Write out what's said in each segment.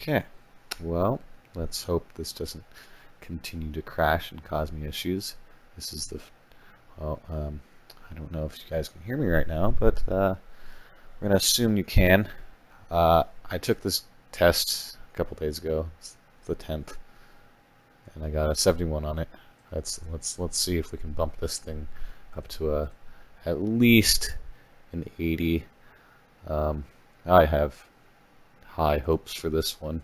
Okay, well, let's hope this doesn't continue to crash and cause me issues. This is the, well, I don't know if you guys can hear me right now, but we're going to assume you can. I took this test a couple days ago, it's the 10th, and I got a 71 on it. Let's see if we can bump this thing up to at least an 80. I have high hopes for this one.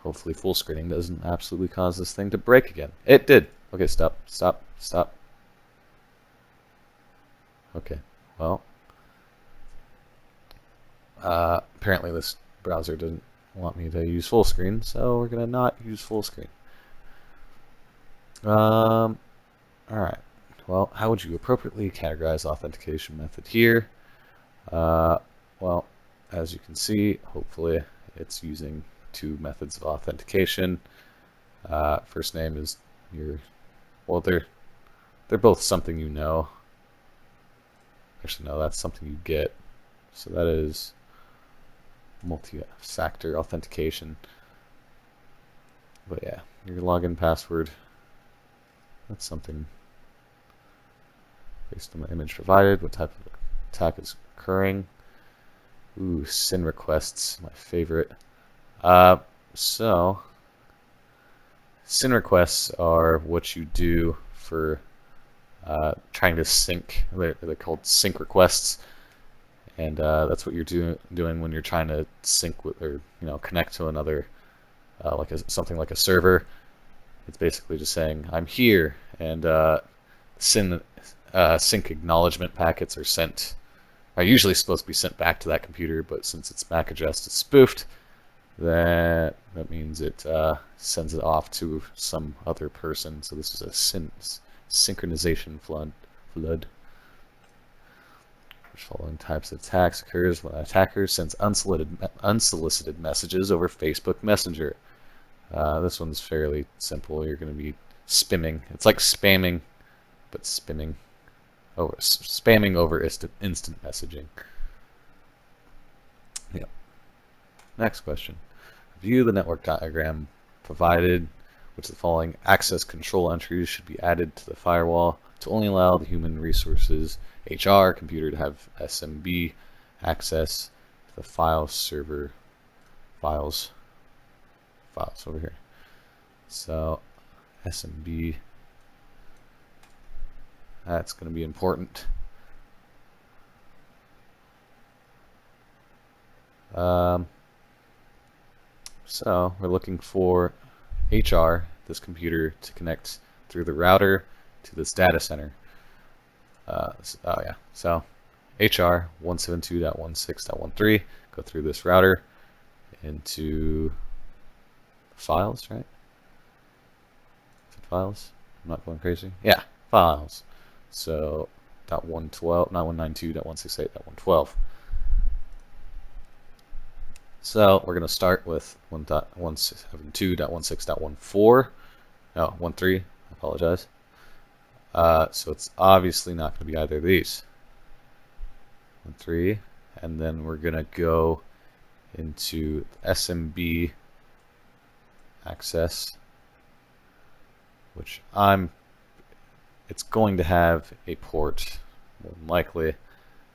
Hopefully full screening doesn't absolutely cause this thing to break again. It did. Okay, stop. Okay, well, apparently this browser doesn't want me to use full screen, so we're gonna not use full screen. Alright. Well, how would you appropriately categorize authentication method here? Well, as you can see, hopefully it's using two methods of authentication. First name is well, they're both something you know. Actually, no, that's something you get. So that is multi-factor authentication. But yeah, your login password, that's something based on the image provided. What type of attack is occurring? Ooh, SYN requests, my favorite. So SYN requests are what you do for trying to sync. They're called sync requests, and that's what you're doing when you're trying to sync with, or connect to another, something like a server. It's basically just saying I'm here, and sync acknowledgement packets are usually supposed to be sent back to that computer, but since its MAC address is spoofed, that means it sends it off to some other person. So this is a synchronization flood. Which following types of attacks occurs when an attacker sends unsolicited messages over Facebook Messenger. This one's fairly simple. You're going to be spamming. It's like spamming, but spamming over instant messaging. Yep. Next question. View the network diagram provided, which the following access control entries should be added to the firewall to only allow the human resources HR computer to have SMB access to the file server files over here. So SMB, that's going to be important. So we're looking for HR, this computer, to connect through the router to this data center. So HR 172.16.13, go through this router into files, right? Is it files? I'm not going crazy. Yeah, files. So .112, not 192.168.112. So we're going to start with 1.172.16.14. No, 13. I apologize. So it's obviously not going to be either of these. 13, and then we're going to go into SMB access, which it's going to have a port, more than likely,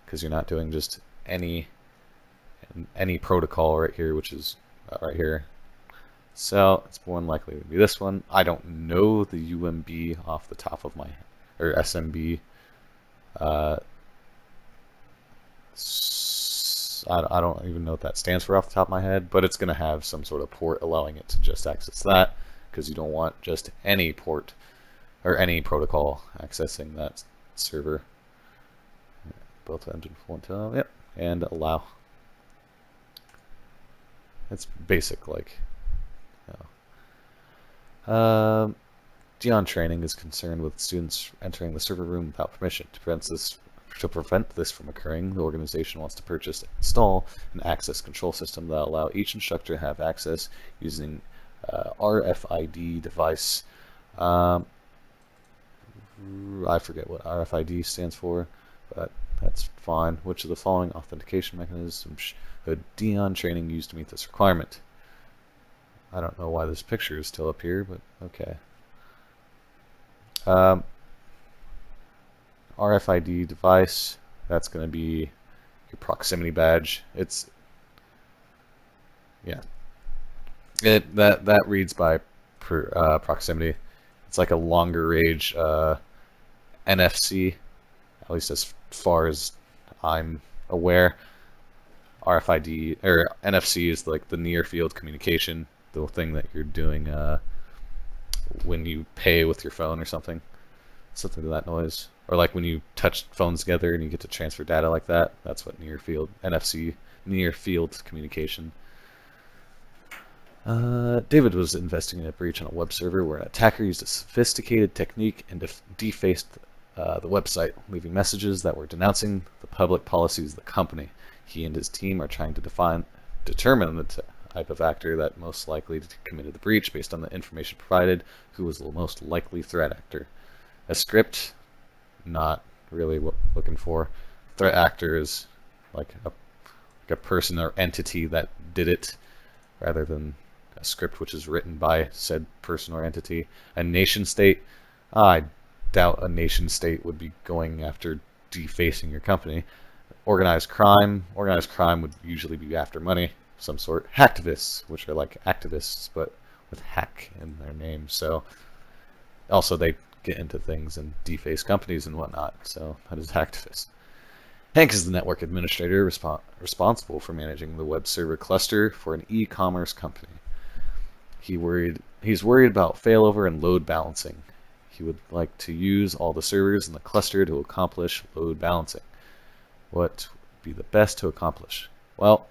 because you're not doing just any protocol right here, which is right here. So it's more than likely to be this one. I don't know the UMB off the top of my head, or SMB. I don't even know what that stands for off the top of my head, but it's going to have some sort of port allowing it to just access that, because you don't want just any port or any protocol accessing that server. Built engine 112, yep, and allow. It's basic, like. Dion training is concerned with students entering the server room without permission. To prevent this from occurring, the organization wants to install an access control system that allow each instructor to have access using RFID device. I forget what RFID stands for, but That's fine. Which of the following authentication mechanisms should Dion training use to meet this requirement? I don't know why this picture is still up here, but okay. RFID device, that's going to be your proximity badge. Yeah, that reads by proximity. It's like a longer range NFC, at least as far as I'm aware. RFID or NFC is like the near field communication, the thing that you're doing when you pay with your phone or something to that noise, or like when you touch phones together and you get to transfer data like that. That's what near field NFC, near field communication. David was investigating a breach on a web server where an attacker used a sophisticated technique and defaced the website, leaving messages that were denouncing the public policies of the company. He and his team are trying to determine the type of actor that most likely committed the breach based on the information provided, who was the most likely threat actor. A script, not really what I'm looking for. Threat actor is like a person or entity that did it, rather than a script which is written by said person or entity. A nation state, I doubt a nation state would be going after defacing your company. Organized crime would usually be after money of some sort. Hacktivists, which are like activists but with hack in their name, so also they get into things and deface companies and whatnot, so that is hacktivist. Hank is the network administrator responsible for managing the web server cluster for an e-commerce company. He's worried about failover and load balancing. He would like to use all the servers in the cluster to accomplish load balancing. What would be the best to accomplish? Well,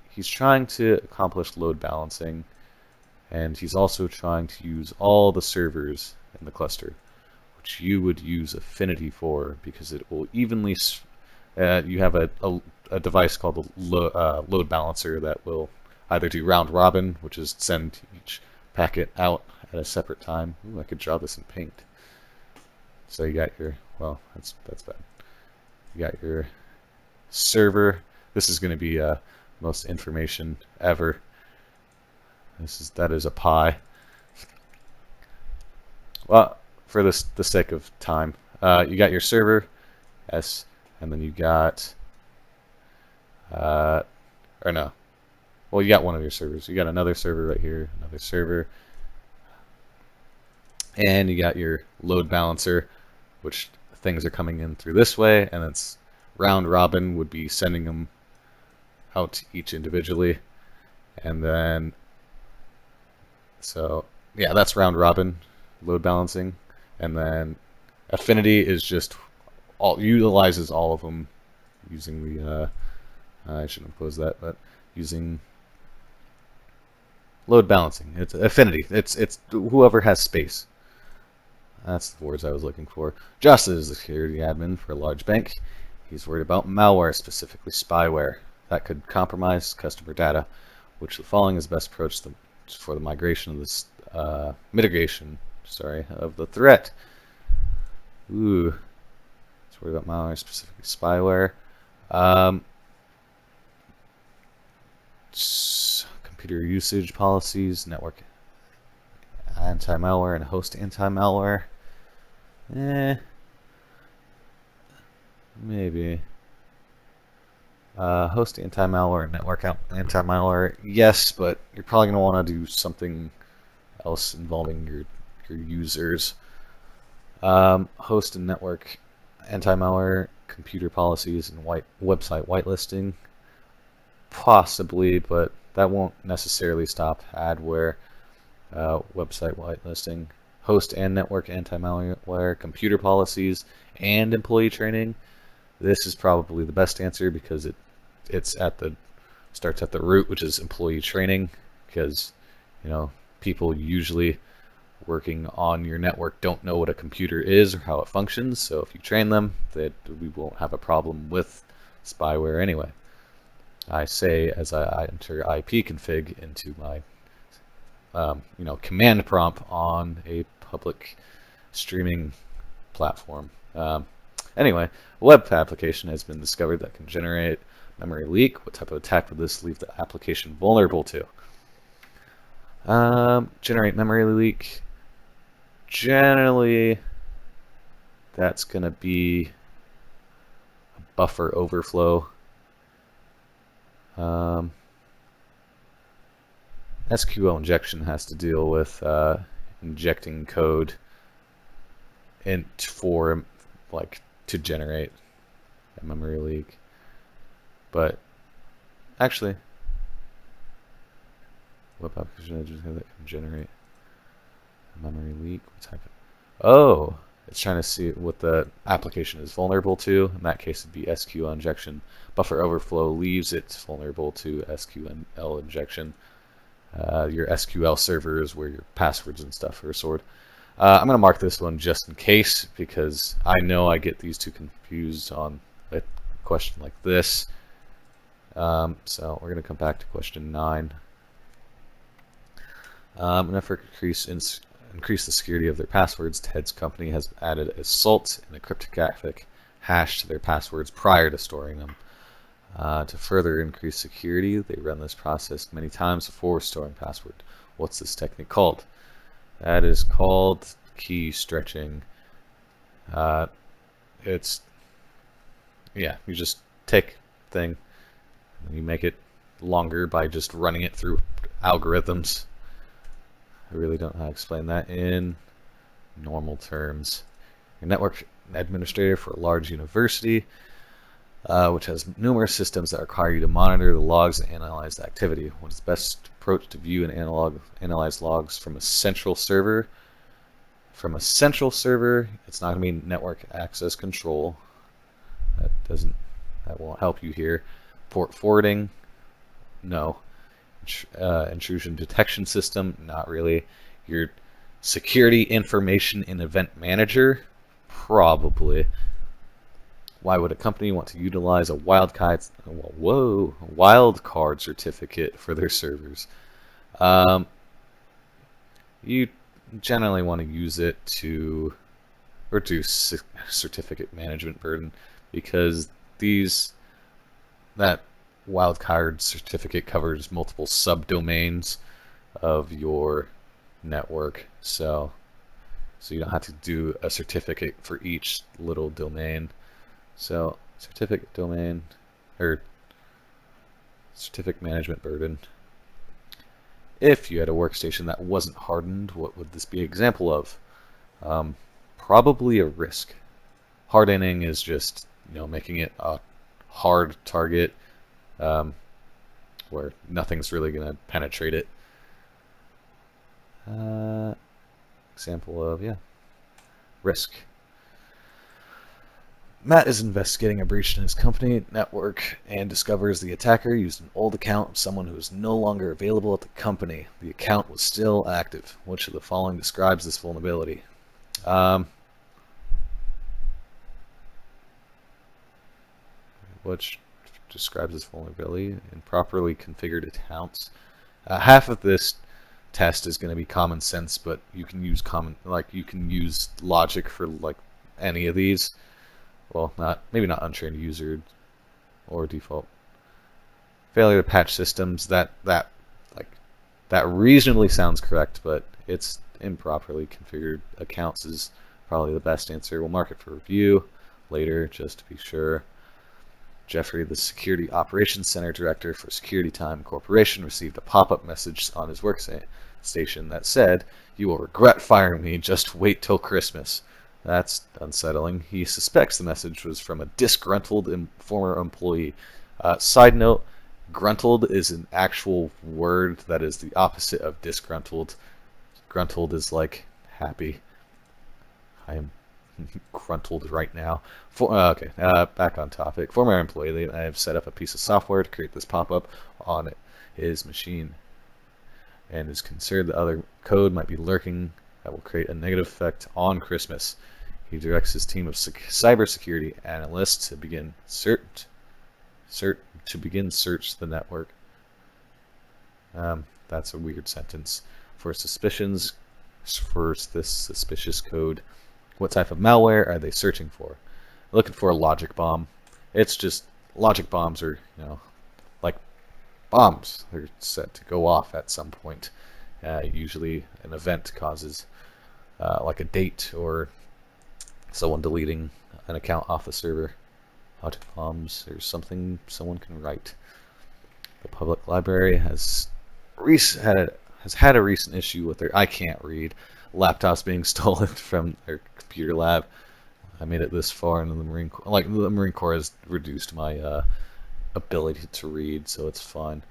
he's trying to accomplish load balancing, and he's also trying to use all the servers in the cluster, which you would use Affinity for, because it will evenly. You have a device called the load balancer that will either do round robin, which is send each packet out at a separate time. Ooh, I could draw this in Paint. So you got your, well, that's bad. You got your server. This is going to be most information ever. That is a pie. Well, for the sake of time, you got your server, S, and then you got, or no, well, you got one of your servers. You got another server right here, another server, and you got your load balancer, which things are coming in through this way, and it's round robin would be sending them out each individually, and then, so yeah, that's round robin load balancing, and then Affinity is just utilizes all of them using the I shouldn't have posed that, but using load balancing. It's Affinity. It's whoever has space. That's the words I was looking for. Joss is the security admin for a large bank. He's worried about malware, specifically spyware, that could compromise customer data. Which the following is the best approach for the migration of this mitigation, of the threat. Ooh, he's worried about malware, specifically spyware. Computer usage policies, network anti-malware, and host anti-malware. Maybe. Host anti-malware and network anti-malware, yes, but you're probably going to want to do something else involving your users. Host and network anti-malware, computer policies, and website whitelisting, possibly, but that won't necessarily stop adware. Website whitelisting, host and network anti-malware, computer policies, and employee training. This is probably the best answer because it's starts at the root, which is employee training, because people usually working on your network don't know what a computer is or how it functions. So if you train them, we won't have a problem with spyware anyway. I say as I enter IP config into my command prompt on a public streaming platform. Anyway, a web application has been discovered that can generate memory leak. What type of attack would this leave the application vulnerable to? Generate memory leak. Generally, that's going to be a buffer overflow. SQL injection has to deal with injecting code for like to generate a memory leak. But actually, web application that can generate a memory leak. What type of? Oh, it's trying to see what the application is vulnerable to. In that case, it'd be SQL injection. Buffer overflow leaves it vulnerable to SQL injection. Your SQL server is where your passwords and stuff are stored. I'm going to mark this one just in case, because I know I get these two confused on a question like this. So we're going to come back to question 9. In an effort to increase the security of their passwords, Ted's company has added a salt and a cryptographic hash to their passwords prior to storing them. To further increase security, they run this process many times before storing password. What's this technique called? That is called key stretching. You just take a thing and you make it longer by just running it through algorithms. I really don't know how to explain that in normal terms. Your network administrator for a large university, which has numerous systems that require you to monitor the logs and analyze the activity. What is the best approach to view and analyze logs from a central server? From a central server, it's not going to be network access control. That won't help you here. Port forwarding, no. Intrusion detection system, not really. Your security information in event manager, probably. Why would a company want to utilize a wildcard certificate for their servers? You generally want to use it to reduce certificate management burden, because that wildcard certificate covers multiple subdomains of your network, so you don't have to do a certificate for each little domain. So certificate domain, or certificate management burden. If you had a workstation that wasn't hardened, what would this be an example of? Probably a RISC. Hardening is just making it a hard target where nothing's really going to penetrate it. Example of RISC. Matt is investigating a breach in his company network and discovers the attacker used an old account of someone who is no longer available at the company. The account was still active. Which of the following describes this vulnerability? Which describes this vulnerability? Improperly configured accounts. Half of this test is going to be common sense, but you can use logic for any of these. Well, maybe not untrained user or default. Failure to patch systems. That reasonably sounds correct, but it's improperly configured accounts is probably the best answer. We'll mark it for review later just to be sure. Jeffrey, the Security Operations Center Director for Security Time Corporation, received a pop-up message on his workstation that said, "You will regret firing me, just wait till Christmas." That's unsettling. He suspects the message was from a disgruntled former employee. Side note, gruntled is an actual word that is the opposite of disgruntled. Gruntled is like happy. I am gruntled right now. Back on topic. Former employee, I have set up a piece of software to create this pop-up on his machine and is concerned that other code might be lurking that will create a negative effect on Christmas. He directs his team of cybersecurity analysts to begin search the network. That's a weird sentence. For suspicions for this suspicious code, what type of malware are they searching for? looking for a logic bomb. It's just logic bombs are, like bombs. They're set to go off at some point. Usually an event causes like a date or someone deleting an account off the server. Logic bombs or something someone can write. The public library has had a recent issue with their I can't read laptops being stolen from their computer lab. I made it this far into the Marine Corps. Like the Marine Corps has reduced my ability to read, so it's fine.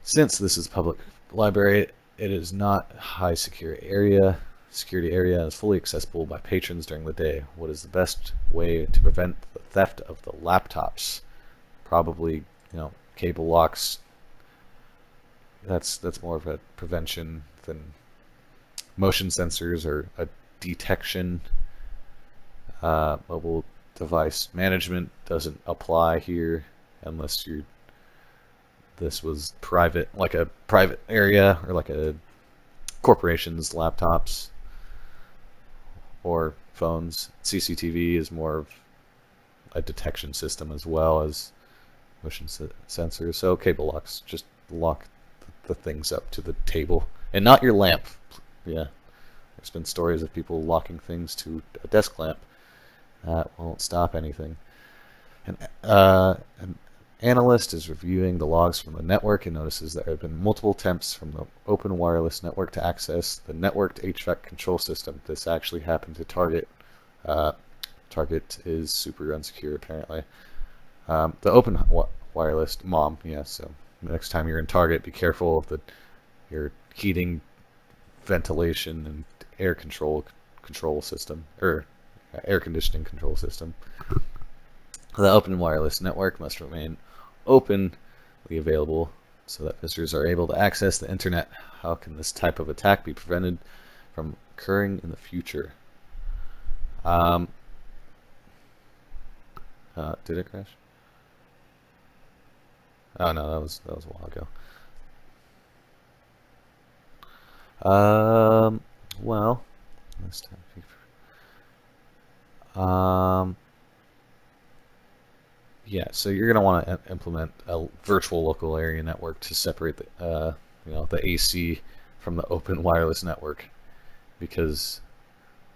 Since this is a public library, it is not a high security area. Security area is fully accessible by patrons during the day. What is the best way to prevent the theft of the laptops? Probably, cable locks. That's more of a prevention than motion sensors or a detection. Mobile device management doesn't apply here unless this was private, like a private area or like a corporation's laptops or phones. CCTV is more of a detection system as well as motion sensors. So cable locks, just lock the things up to the table and not your lamp. Yeah, there's been stories of people locking things to a desk lamp. That won't stop anything. An analyst is reviewing the logs from the network and notices there have been multiple attempts from the open wireless network to access the networked HVAC control system. This actually happened to Target. Target is super unsecure apparently. The open wireless yeah. So next time you're in Target, be careful of your heating, ventilation, and air control system or air conditioning control system. The open wireless network must remain openly available so that visitors are able to access the internet. How can this type of attack be prevented from occurring in the future? Did it crash? Oh no, that was a while ago. Well, this time. Yeah, so you're gonna want to implement a virtual local area network to separate the the AC from the open wireless network, because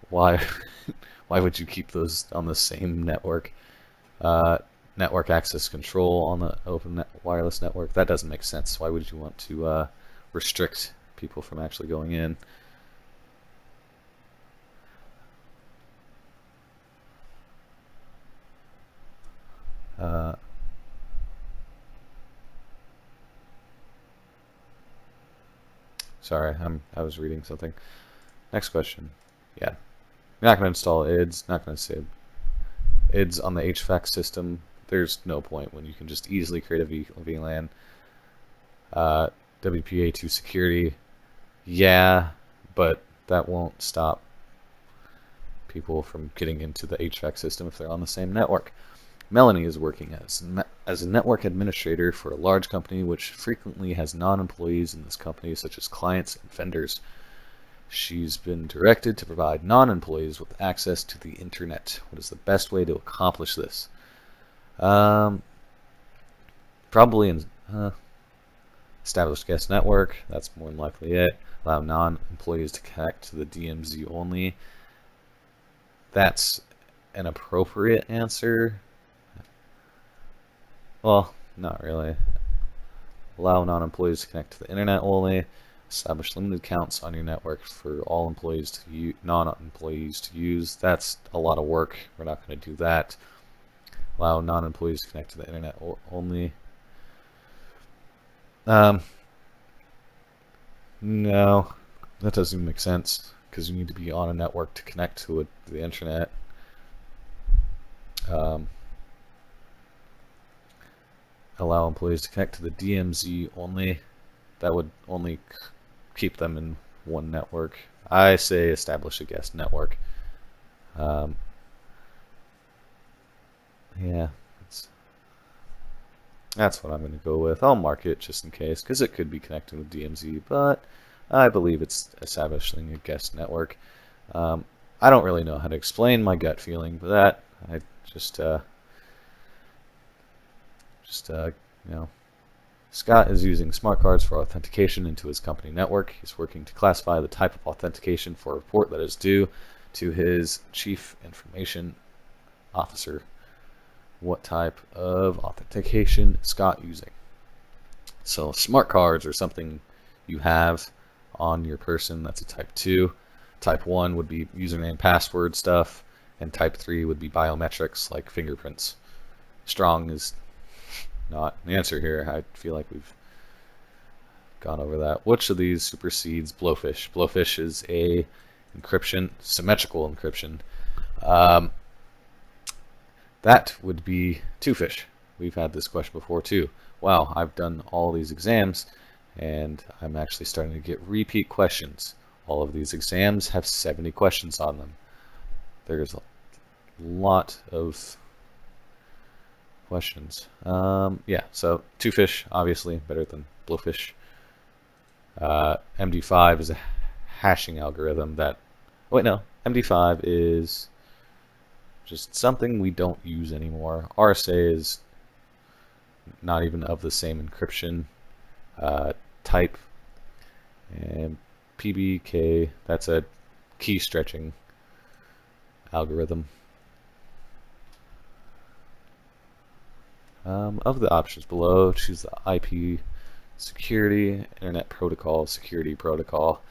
why why would you keep those on the same network? Network access control on the open wireless network, that doesn't make sense. Why would you want to restrict people from actually going in? Sorry, I was reading something. Next question. Yeah, you're not going to install IDs. Not going to save IDs on the HVAC system. There's no point when you can just easily create a VLAN. WPA2 security. Yeah, but that won't stop people from getting into the HVAC system if they're on the same network. Melanie is working as a network administrator for a large company which frequently has non-employees in this company, such as clients and vendors. She's been directed to provide non-employees with access to the internet. What is the best way to accomplish this? Probably in established guest network. That's more than likely it. Allow non-employees to connect to the DMZ only. That's an appropriate answer. Well, not really. Allow non-employees to connect to the internet only. Establish limited accounts on your network for all employees to non-employees to use. That's a lot of work. We're not going to do that. Allow non-employees to connect to the internet only. No, that doesn't even make sense because you need to be on a network to connect to the internet. Allow employees to connect to the DMZ only. That would only keep them in one network. I say establish a guest network. Yeah, that's what I'm going to go with. I'll mark it just in case, because it could be connected with DMZ, but I believe it's establishing a guest network. I don't really know how to explain my gut feeling for that. I just you know, Scott is using smart cards for authentication into his company network. He's working to classify the type of authentication for a report that is due to his chief information officer. What type of authentication is Scott using? So smart cards are something you have on your person. That's a type 2. Type 1 would be username, password stuff, and type 3 would be biometrics like fingerprints. Strong is not an answer here. I feel like we've gone over that. Which of these supersedes Blowfish? Blowfish is a encryption, symmetrical encryption. That would be Twofish. We've had this question before too. Wow, I've done all these exams and I'm actually starting to get repeat questions. All of these exams have 70 questions on them. There's a lot of questions. Yeah, so Twofish, obviously, better than Blowfish. MD5 is a hashing algorithm that... Wait, no. MD5 is just something we don't use anymore. RSA is not even of the same encryption type. And PBK, that's a key stretching algorithm. Of the options below, choose the IP security, Internet Protocol, security protocol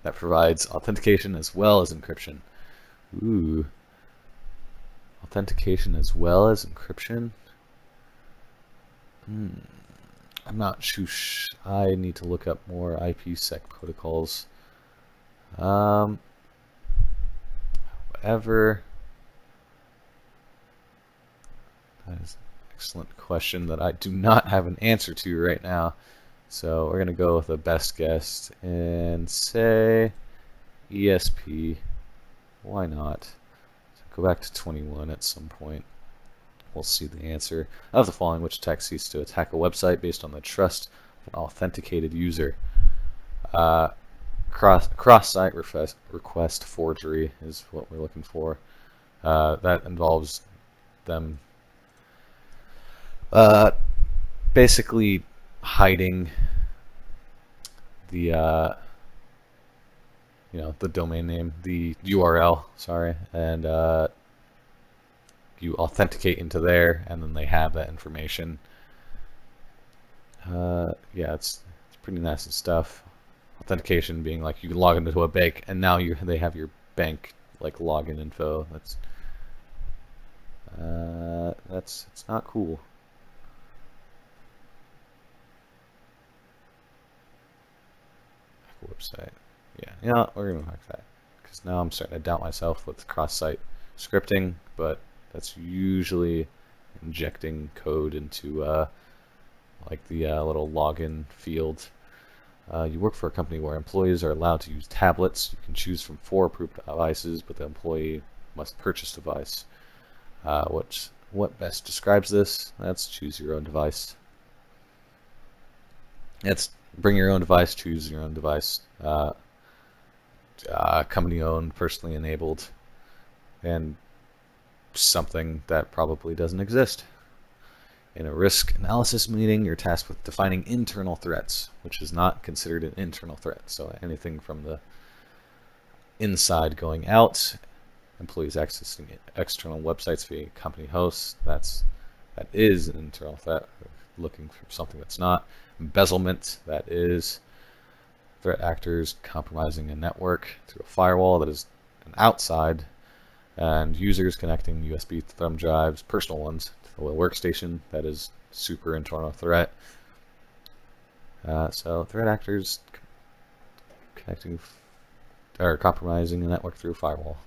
that provides authentication as well as encryption. Ooh. Authentication as well as encryption? I'm not sure. I need to look up more IPsec protocols. Whatever. That is an excellent question that I do not have an answer to right now. So we're going to go with a best guess and say ESP. Why not? So go back to 21 at some point. We'll see the answer. Of the following, which attack seeks to attack a website based on the trust of an authenticated user? Cross-site request forgery is what we're looking for. That involves them basically hiding the the domain name, the URL, sorry, and you authenticate into there, and then they have that information. Yeah, it's pretty nasty stuff. Authentication being like you can log into a bank, and now they have your bank like login info. It's not cool. Website. Yeah, we're gonna hack that because now I'm starting to doubt myself with cross-site scripting, but that's usually injecting code into like the little login field. You work for a company where employees are allowed to use tablets. You can choose from 4 approved devices, but the employee must purchase a device. What best describes this? That's choose your own device. It's bring your own device, choose your own device. Company owned, personally enabled, and something that probably doesn't exist. In a risk analysis meeting, you're tasked with defining internal threats, which is not considered an internal threat. So anything from the inside going out, employees accessing external websites via company hosts, that is an internal threat. Looking for something that's not. Embezzlement, that is threat actors compromising a network through a firewall, that is an outside, and users connecting USB thumb drives, personal ones, to the workstation, that is super internal threat. So threat actors connecting or compromising a network through a firewall.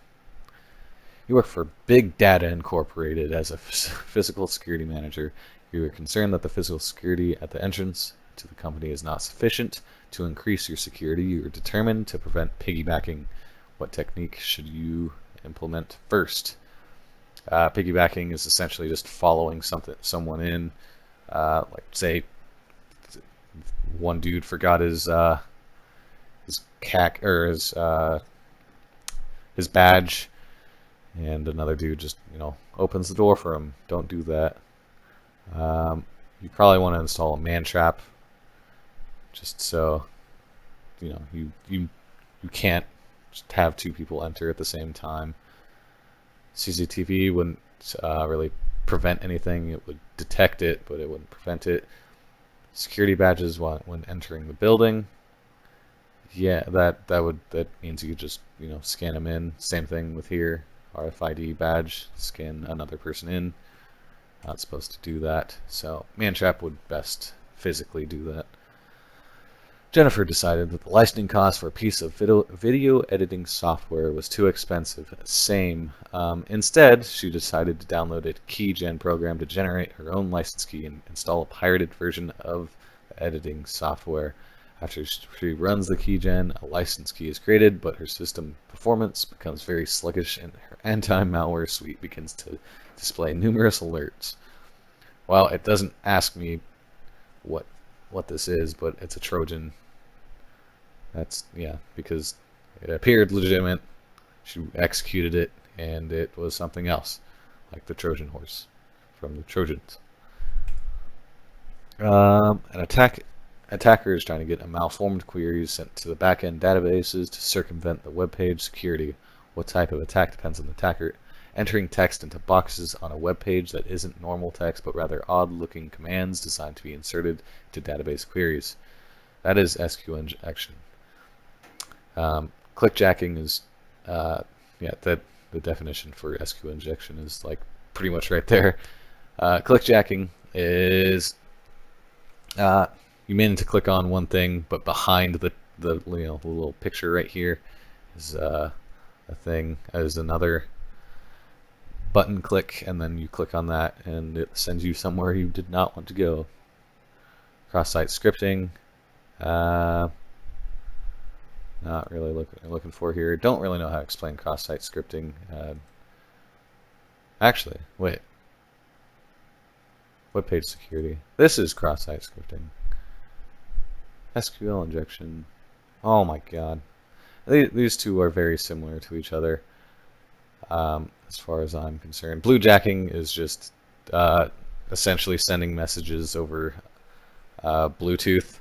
You work for Big Data Incorporated as a physical security manager. You are concerned that the physical security at the entrance to the company is not sufficient. To increase your security, you are determined to prevent piggybacking. What technique should you implement first? Piggybacking is essentially just following someone in. Like say, one dude forgot his CAC or his badge, and another dude just, opens the door for him. Don't do that. You probably want to install a man trap, just so you can't just have two people enter at the same time. CCTV wouldn't really prevent anything. It would detect it, but it wouldn't prevent it. Security badges when entering the building. Yeah, that means you just scan them in. Same thing with here. RFID badge, scan another person in. Not supposed to do that. So Mantrap would best physically do that. Jennifer decided that the licensing cost for a piece of video editing software was too expensive. Same. Instead, she decided to download a keygen program to generate her own license key and install a pirated version of the editing software. After she runs the keygen, a license key is created, but her system performance becomes very sluggish and her anti-malware suite begins to display numerous alerts. Well, it doesn't ask me what this is, but it's a Trojan. That's, yeah, because it appeared legitimate. She executed it, and it was something else, like the Trojan horse from the Trojans. An attacker is trying to get a malformed query sent to the backend databases to circumvent the web page security. What type of attack depends on the attacker. Entering text into boxes on a web page that isn't normal text, but rather odd-looking commands designed to be inserted to database queries. That is SQL injection. Clickjacking is, the definition for SQL injection is like pretty much right there. Clickjacking is you mean to click on one thing, but behind the little picture right here is a thing as another button click, and then you click on that, and it sends you somewhere you did not want to go. Cross-site scripting. Not really looking for here. Don't really know how to explain cross-site scripting. Actually, wait. Web page security. This is cross-site scripting. SQL injection. Oh my god. These two are very similar to each other, as far as I'm concerned. Bluejacking is just essentially sending messages over Bluetooth.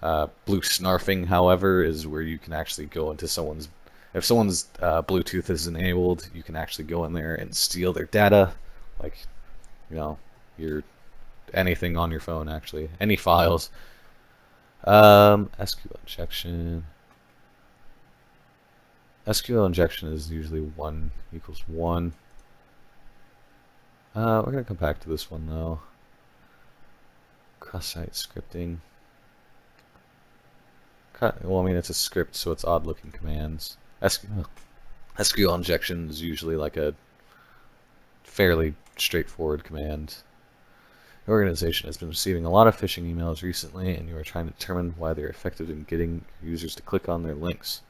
Blue snarfing, however, is where you can actually go into someone's... If someone's Bluetooth is enabled, you can actually go in there and steal their data, like, your anything on your phone, actually, any files. SQL injection. SQL injection is usually 1 equals 1. We're going to come back to this one, though. Cross-site scripting. Well, I mean, it's a script, so it's odd-looking commands. SQL injection is usually like a fairly straightforward command. The organization has been receiving a lot of phishing emails recently, and you are trying to determine why they're effective in getting users to click on their links.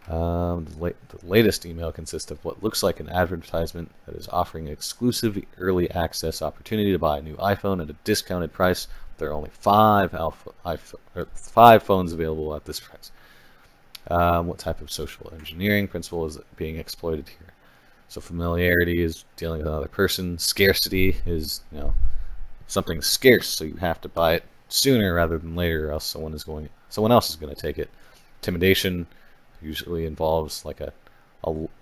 The latest email consists of what looks like an advertisement that is offering exclusive early access opportunity to buy a new iPhone at a discounted price. There are only 5 phones available at this price. What type of social engineering principle is being exploited here? So familiarity is dealing with another person. Scarcity is, something's scarce, so you have to buy it sooner rather than later, or else someone else is going to take it. Intimidation usually involves like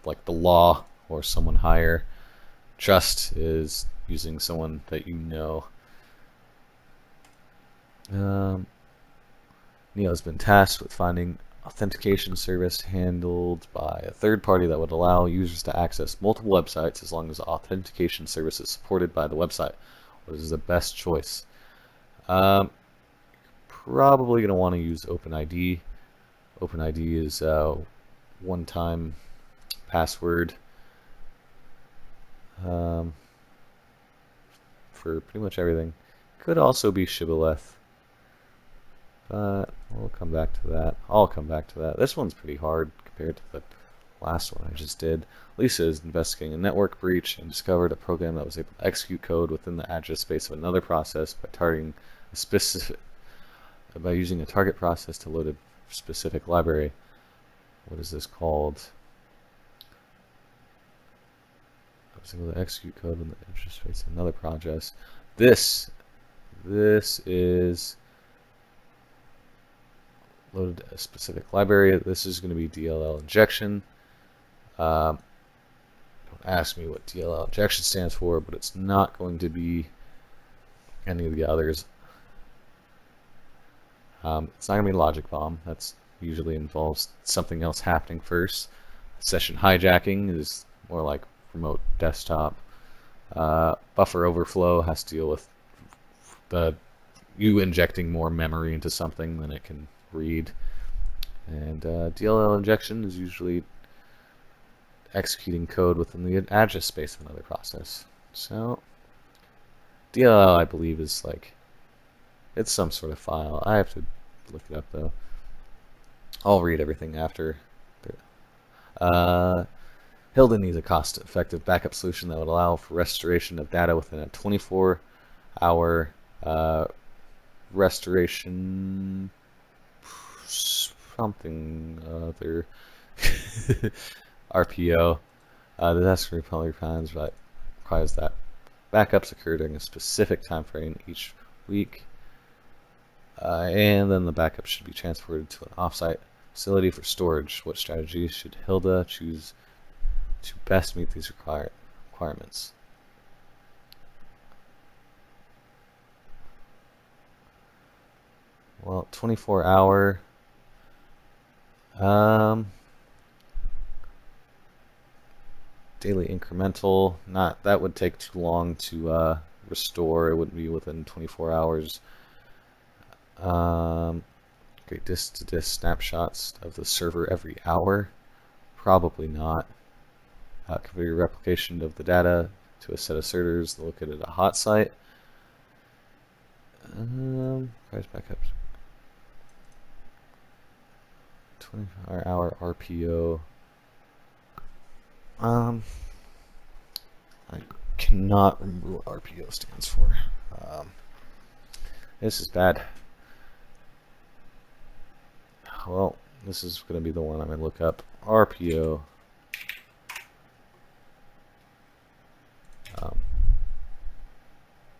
like the law or someone higher. Trust is using someone that you know. Neo has been tasked with finding authentication service handled by a third party that would allow users to access multiple websites as long as the authentication service is supported by the website. What is the best choice? Probably going to want to use OpenID. OpenID is one-time password for pretty much everything. Could also be Shibboleth, but we'll come back to that. I'll come back to that. This one's pretty hard compared to the last one I just did. Lisa is investigating a network breach and discovered a program that was able to execute code within the address space of another process by using a target process to load a specific library. What is this called? It's able to execute code when the interest rates another process. This is loaded a specific library. This is going to be DLL injection. Don't ask me what DLL injection stands for, but it's not going to be any of the others. It's not going to be logic bomb. That's usually involves something else happening first. Session hijacking is more like remote desktop. Buffer overflow has to deal with you injecting more memory into something than it can read. And DLL injection is usually executing code within the address space of another process. So DLL, I believe, is like, it's some sort of file. I have to look it up though. I'll read everything after. Hilda needs a cost-effective backup solution that would allow for restoration of data within a 24-hour restoration something other RPO. The task requires that backups occur during a specific time frame each week, and then the backup should be transported to an offsite facility for storage. What strategies should Hilda choose to best meet these requirements? Well, 24-hour. Daily incremental. That would take too long to restore. It wouldn't be within 24 hours. Great disk-to-disk snapshots of the server every hour. Probably not. Configure replication of the data to a set of servers located at a hot site. Price backups. 24-hour RPO. I cannot remember what RPO stands for. This is bad. Well, this is going to be the one I'm going to look up. RPO.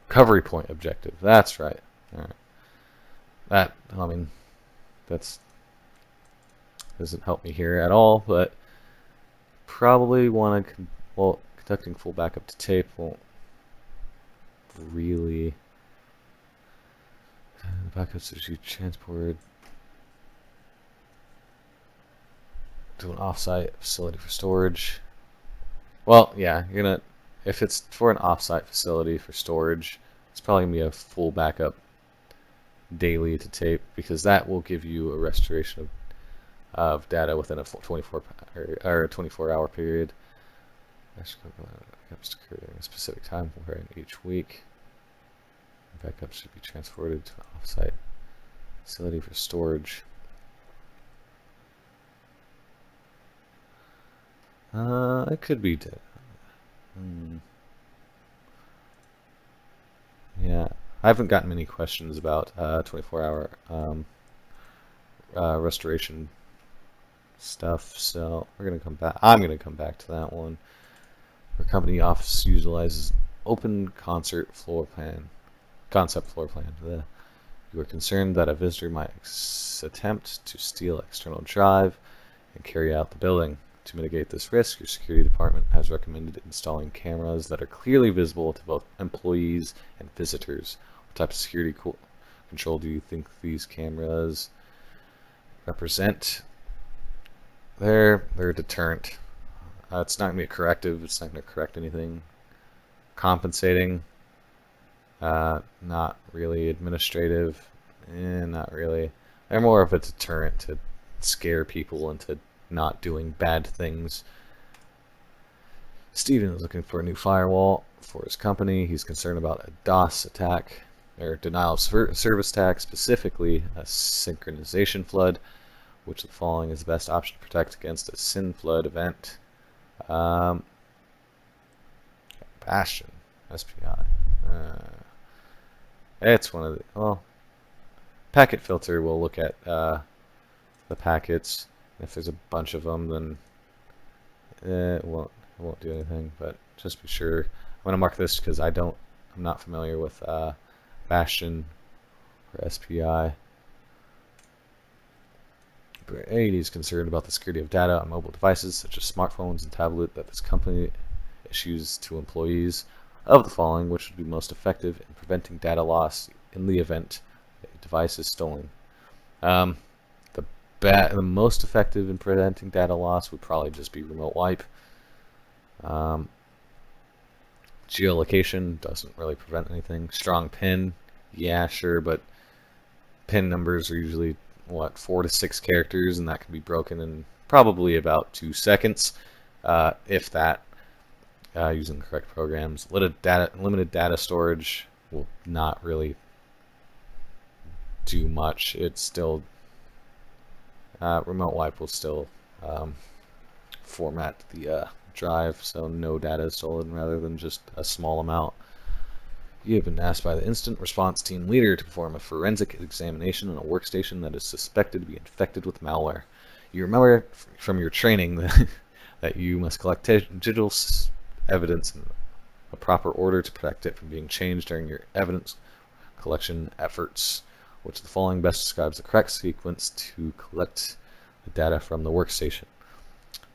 Recovery point objective. That's right. All right. I mean, that's doesn't help me here at all, but probably want to, well, conducting full backup to tape won't really, the backups are transported to an offsite facility for storage. Well, yeah, you're gonna, if it's for an offsite facility for storage, it's probably gonna be a full backup daily to tape, because that will give you a restoration of data within a 24-hour period. Backups occur during a specific time frame each week. Backups should be transported to an offsite facility for storage. It could be. Yeah, I haven't gotten many questions about 24-hour restoration stuff, so we're gonna come back. I'm gonna come back to that one. Our company office utilizes open concept floor plan. You are concerned that a visitor might attempt to steal external drive and carry out the building. To mitigate this risk, your security department has recommended installing cameras that are clearly visible to both employees and visitors. What type of security control do you think these cameras represent? They're a deterrent. It's not going to be a corrective. It's not going to correct anything. Compensating. Not really. Administrative. Not really. They're more of a deterrent to scare people into not doing bad things. Steven is looking for a new firewall for his company. He's concerned about a DOS attack, or denial of service attack, specifically a synchronization flood. Which of the following is the best option to protect against a syn flood event? Bastion, SPI. It's one of the, well, packet filter will look at the packets. If there's a bunch of them, then it won't. it won't do anything, but just be sure. I'm going to mark this because I'm not familiar with Bastion or SPI. But AD is concerned about the security of data on mobile devices such as smartphones and tablets that this company issues to employees of the following, which would be most effective in preventing data loss in the event a device is stolen. The most effective in preventing data loss would probably just be remote wipe. Geolocation doesn't really prevent anything. Strong pin, yeah, sure, but pin numbers are usually, what, 4 to 6 characters, and that can be broken in probably about 2 seconds, if that, using the correct programs. Limited data storage will not really do much. It's still, remote wipe will still format the drive, so no data is stolen rather than just a small amount. You have been asked by the incident response team leader to perform a forensic examination on a workstation that is suspected to be infected with malware. You remember from your training that you must collect digital evidence in a proper order to protect it from being changed during your evidence collection efforts, which the following best describes the correct sequence to collect the data from the workstation.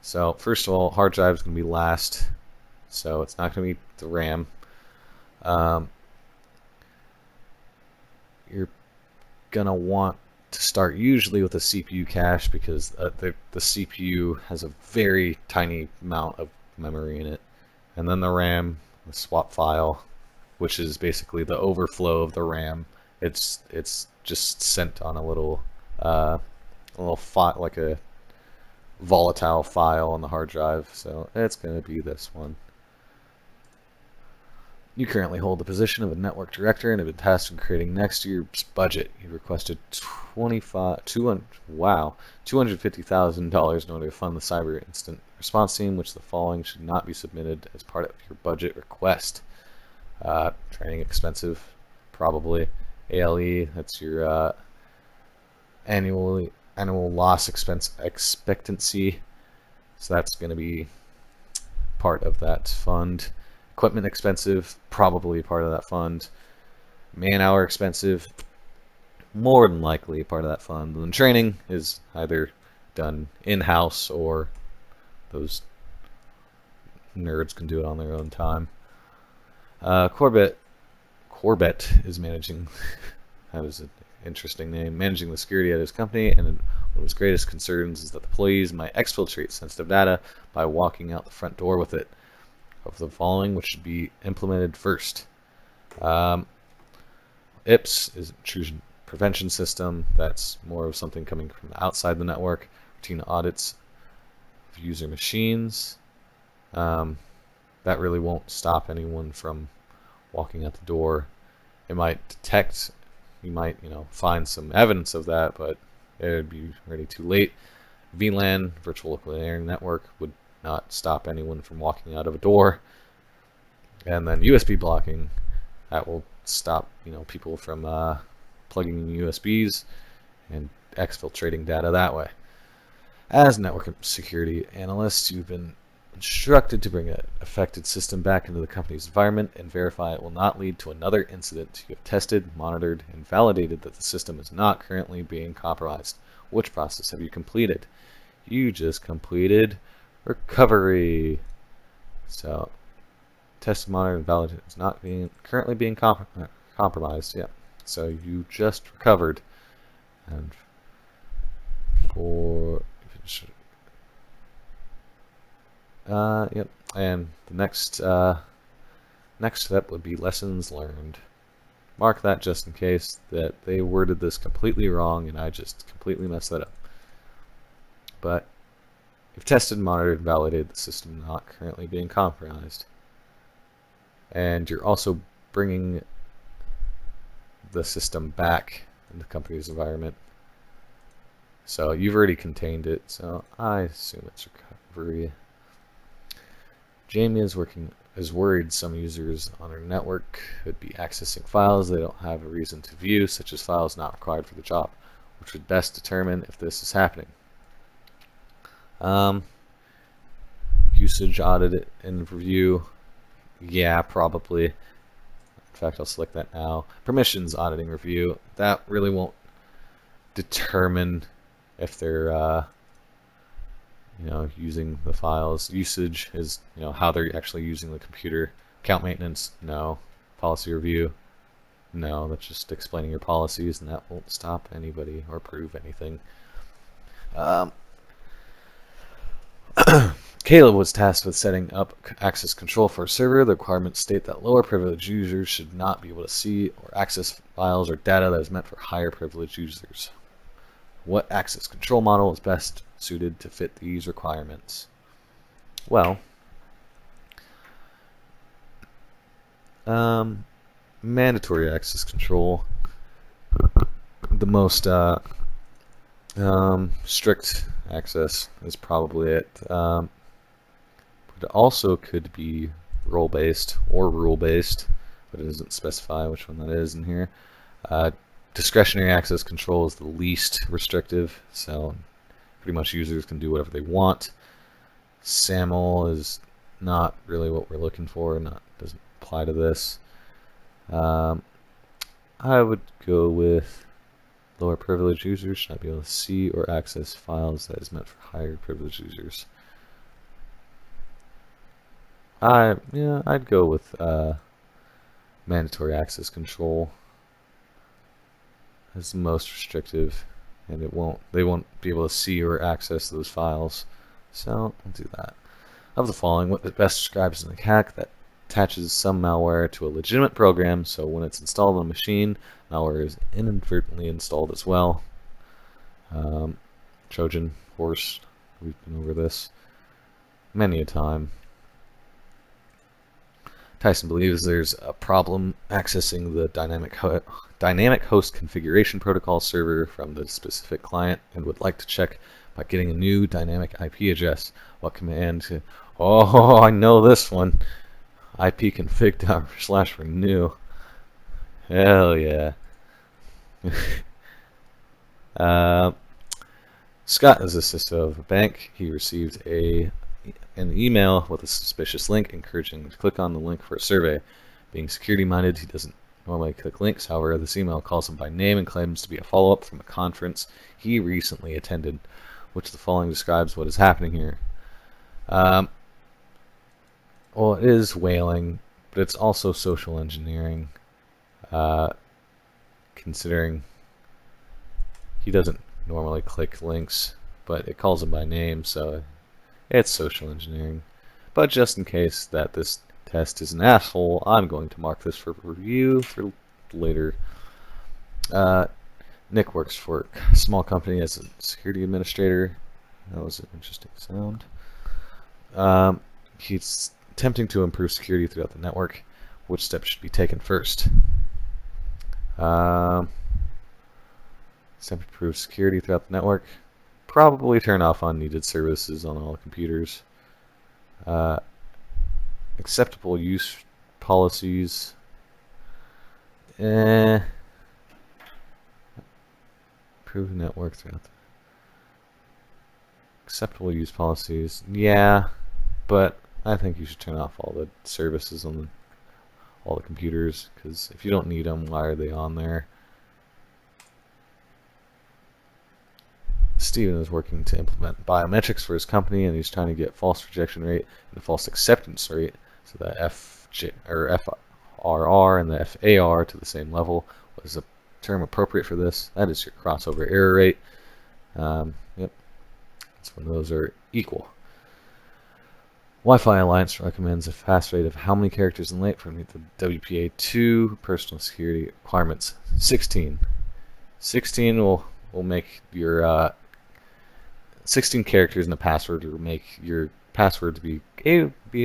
So first of all, hard drive is going to be last, so it's not going to be the RAM. You're going to want to start usually with a CPU cache because the CPU has a very tiny amount of memory in it. And then the RAM, the swap file, which is basically the overflow of the RAM. It's just sent on a little file, like a volatile file on the hard drive. So it's going to be this one. You currently hold the position of a network director and have been tasked with creating next year's budget. You requested $250,000 in order to fund the cyber incident response team, which the following should not be submitted as part of your budget request. Training expensive, probably. ALE, that's your annual loss expectancy. So that's going to be part of that fund. Equipment expensive, probably part of that fund. Man-hour expensive, more than likely part of that fund. And training is either done in-house or those nerds can do it on their own time. Corbett is managing, that was an interesting name, managing the security at his company, and one of his greatest concerns is that employees might exfiltrate sensitive data by walking out the front door with it. Of the following, which should be implemented first. IPS is intrusion prevention system. That's more of something coming from outside the network. Routine audits of user machines. That really won't stop anyone from walking out the door. It might detect, you might, find some evidence of that, but it would be already too late. VLAN, virtual local area network, would not stop anyone from walking out of a door. And then USB blocking, that will stop people from plugging in USBs and exfiltrating data that way. As network security analysts, you've been instructed to bring an affected system back into the company's environment and verify it will not lead to another incident. You have tested, monitored, and validated that the system is not currently being compromised. Which process have you completed? You just completed recovery. So, tested, monitored, and validated. It's not currently being compromised. Yeah. So you just recovered, and yep. And the next step would be lessons learned. Mark that just in case that they worded this completely wrong and I just completely messed that up. But you've tested, monitored, and validated the system not currently being compromised. And you're also bringing the system back in the company's environment. So you've already contained it, so I assume it's recovery. Jamie is worried some users on her network could be accessing files they don't have a reason to view, such as files not required for the job, which would best determine if this is happening. Usage audit and review. Yeah, probably. In fact, I'll select that now. Permissions auditing review. That really won't determine if they're using the files. Usage is how they're actually using the computer. Account maintenance, no. Policy review, no. That's just explaining your policies, and that won't stop anybody or prove anything. Caleb was tasked with setting up access control for a server. The requirements state that lower privileged users should not be able to see or access files or data that is meant for higher privileged users. What access control model is best suited to fit these requirements? Well, mandatory access control, the most strict access is probably it. But it also could be role-based or rule-based, but it doesn't specify which one that is in here. Discretionary access control is the least restrictive, so pretty much users can do whatever they want. SAML is not really what we're looking for, doesn't apply to this. I would go with lower privileged users should not be able to see or access files that is meant for higher privileged users. I'd go with mandatory access control as the most restrictive, and they won't be able to see or access those files. So I'll do that. Of the following, what best describes an hack that attaches some malware to a legitimate program, so when it's installed on a machine, malware is inadvertently installed as well. Trojan horse, we've been over this many a time. Tyson believes there's a problem accessing the dynamic host configuration protocol server from the specific client and would like to check by getting a new dynamic IP address. What command? Oh, I know this one. ipconfig./renew. Hell yeah. Scott is a CISO of a bank. He received an email with a suspicious link encouraging him to click on the link for a survey. Being security minded, he doesn't normally click links. However, this email calls him by name and claims to be a follow-up from a conference he recently attended. Which of the following describes what is happening here? Well, it is whaling, but it's also social engineering, considering he doesn't normally click links, but it calls him by name, so it's social engineering. But just in case that this test is an asshole, I'm going to mark this for review for later. Nick works for a small company as a security administrator. That was an interesting sound. He's attempting to improve security throughout the network. Which steps should be taken first? Attempt to improve security throughout the network. Probably turn off unneeded services on all computers. Acceptable use policies. Improve network throughout the acceptable use policies. Yeah, but I think you should turn off all the services on all the computers, because if you don't need them, why are they on there? Steven is working to implement biometrics for his company, and he's trying to get false rejection rate and the false acceptance rate, so that FRR and the FAR to the same level. What is the term appropriate for this? That is your crossover error rate. Yep, that's when those are equal. Wi-Fi Alliance recommends a fast rate of how many characters in length for meet the WPA2 personal security requirements? 16. 16 will make your 16 characters in a password will make your password to be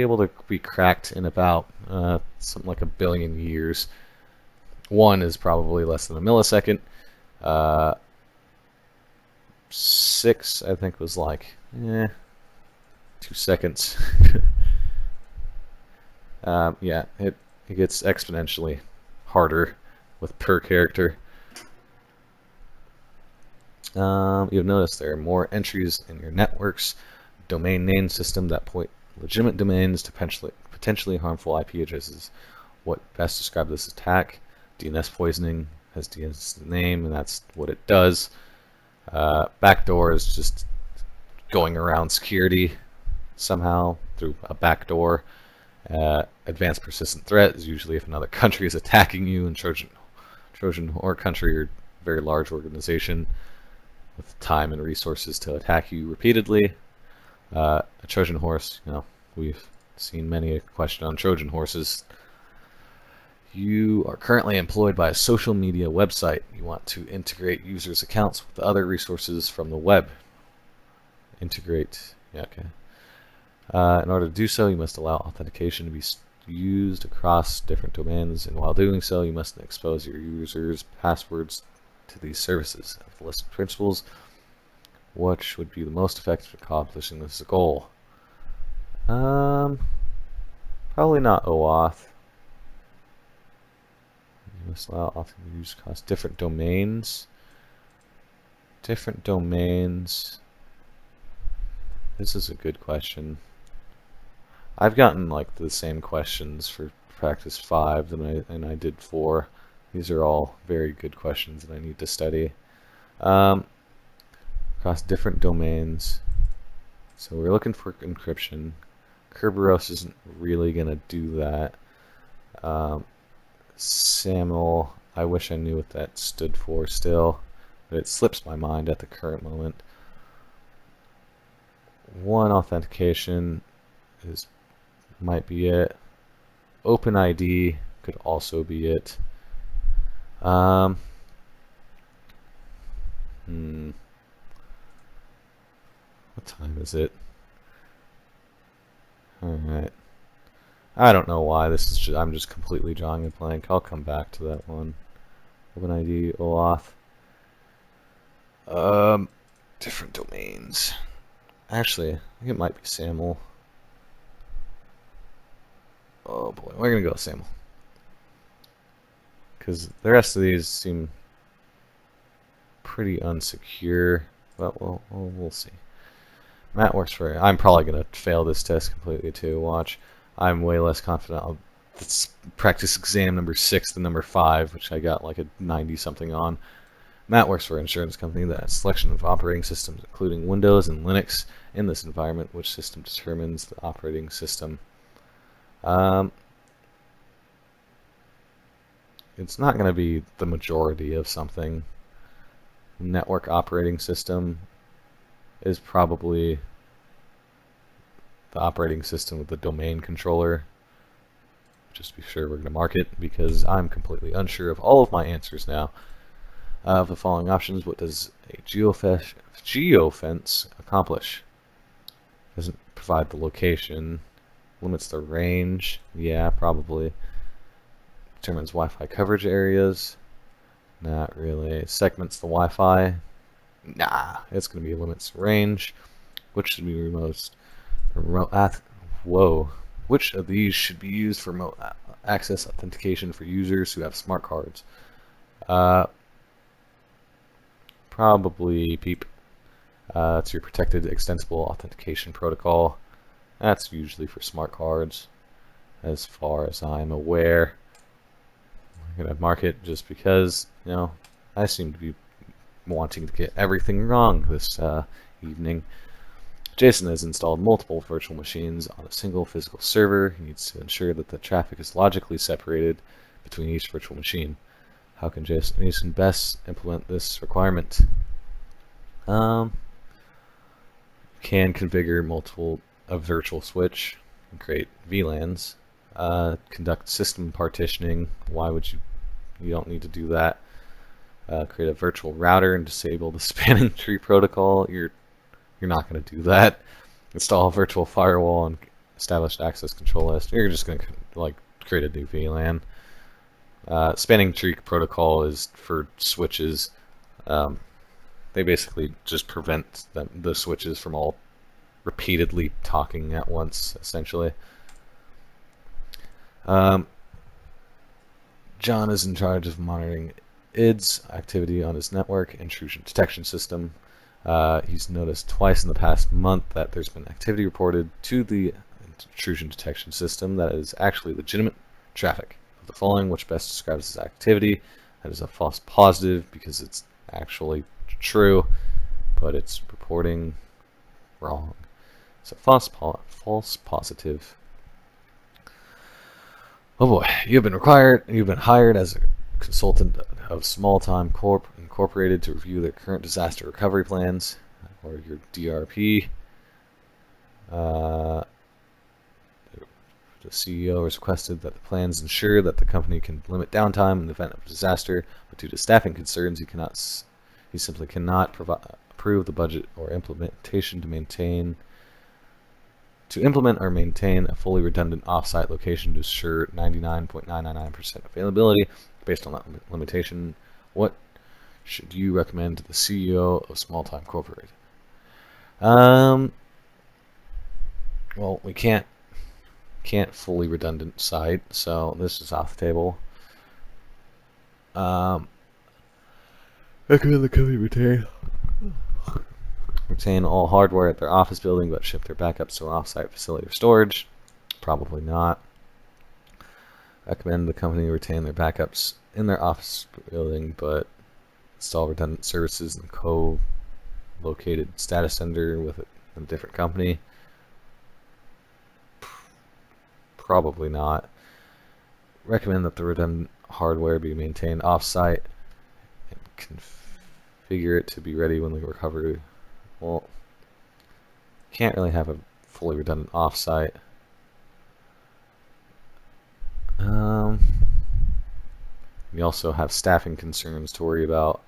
able to be cracked in about something like 1 billion years. 1 is probably less than a millisecond. 6, I think, was like 2 seconds. Yeah, it gets exponentially harder with per character. You'll notice there are more entries in your network's domain name system that point legitimate domains to potentially harmful IP addresses. What best describe this attack? DNS poisoning has DNS name, and that's what it does. Backdoor is just going around security somehow through a backdoor. Advanced persistent threat is usually if another country is attacking you, and Trojan or country or very large organization with time and resources to attack you repeatedly. A Trojan horse, we've seen many a question on Trojan horses. You are currently employed by a social media website. You want to integrate users' accounts with other resources from the web. Integrate, yeah, okay. In order to do so, you must allow authentication to be used across different domains, and while doing so, you must expose your users' passwords to these services. Of the list of principles, which would be the most effective at accomplishing this goal? Probably not OAuth. You must allow authentication to be used across different domains. Different domains. This is a good question. I've gotten like the same questions for practice 5 than I did 4. These are all very good questions that I need to study. Across different domains. So we're looking for encryption. Kerberos isn't really going to do that. SAML, I wish I knew what that stood for still, but it slips my mind at the current moment. One authentication might be it. OpenID could also be it. What time is it? Alright. I don't know why. This is I'm just completely drawing a blank. I'll come back to that one. OpenID, OAuth. Different domains. Actually, I think it might be SAML. Oh boy, we're gonna go with SAML. Because the rest of these seem pretty unsecure, but we'll see. Matt works for. I'm probably gonna fail this test completely too. Watch. I'm way less confident. It's practice exam number 6 than number 5, which I got like a 90 something on. Matt works for an insurance company that has a selection of operating systems, including Windows and Linux. In this environment, which system determines the operating system? It's not going to be the majority of something. Network operating system is probably the operating system with the domain controller. Just to be sure, we're going to mark it because I'm completely unsure of all of my answers now. Of the following options, what does a geofence accomplish? Doesn't provide the location. Limits the range. Yeah, probably. Determines Wi-Fi coverage areas. Not really. Segments the Wi-Fi. Nah, it's going to be limits range. Which should be remote? Whoa. Which of these should be used for remote access authentication for users who have smart cards? Probably PEEP. It's your protected extensible authentication protocol. That's usually for smart cards, as far as I'm aware. I'm going to mark it just because, I seem to be wanting to get everything wrong this evening. Jason has installed multiple virtual machines on a single physical server. He needs to ensure that the traffic is logically separated between each virtual machine. How can Jason best implement this requirement? Can configure multiple virtual switch and create VLANs. Conduct system partitioning. Why would you don't need to do that. Create a virtual router and disable the spanning tree protocol. You're not going to do that. Install a virtual firewall and establish access control list. You're just going to create a new VLAN. Spanning tree protocol is for switches. They basically just prevent the switches from all repeatedly talking at once, essentially. John is in charge of monitoring IDS activity on his network intrusion detection system. He's noticed twice in the past month that there's been activity reported to the intrusion detection system that is actually legitimate traffic. Of the following, which best describes this activity? That is a false positive because it's actually true, but it's reporting wrong. So false positive. Oh boy, you've been hired as a consultant of Small Time Corp Incorporated to review their current disaster recovery plans, or your DRP. The CEO has requested that the plans ensure that the company can limit downtime in the event of a disaster, but due to staffing concerns, he simply cannot approve the budget or implementation to implement or maintain a fully redundant offsite location to assure 99.999% availability. Based on that limitation, what should you recommend to the CEO of Small Time Corporated? Well, we can't fully redundant site, so this is off the table. Recommend the company retain all hardware at their office building, but ship their backups to an off-site facility for storage. Probably not. Recommend the company retain their backups in their office building, but install redundant services in a co-located data center with a different company. Probably not. Recommend that the redundant hardware be maintained off-site and configure it to be ready when the recovery. Well, can't really have a fully redundant off-site. We also have staffing concerns to worry about.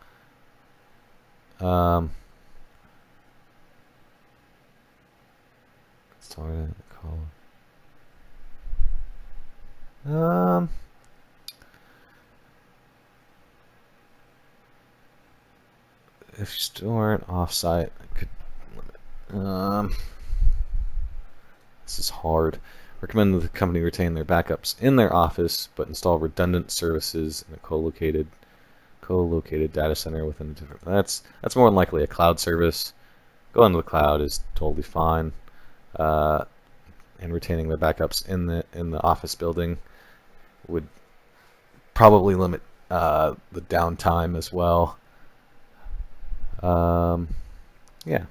If you store an offsite, it could limit. This is hard. Recommend that the company retain their backups in their office, but install redundant services in a co-located data center within a different. That's more than likely a cloud service. Going to the cloud is totally fine, and retaining their backups in the office building would probably limit the downtime as well. Yeah,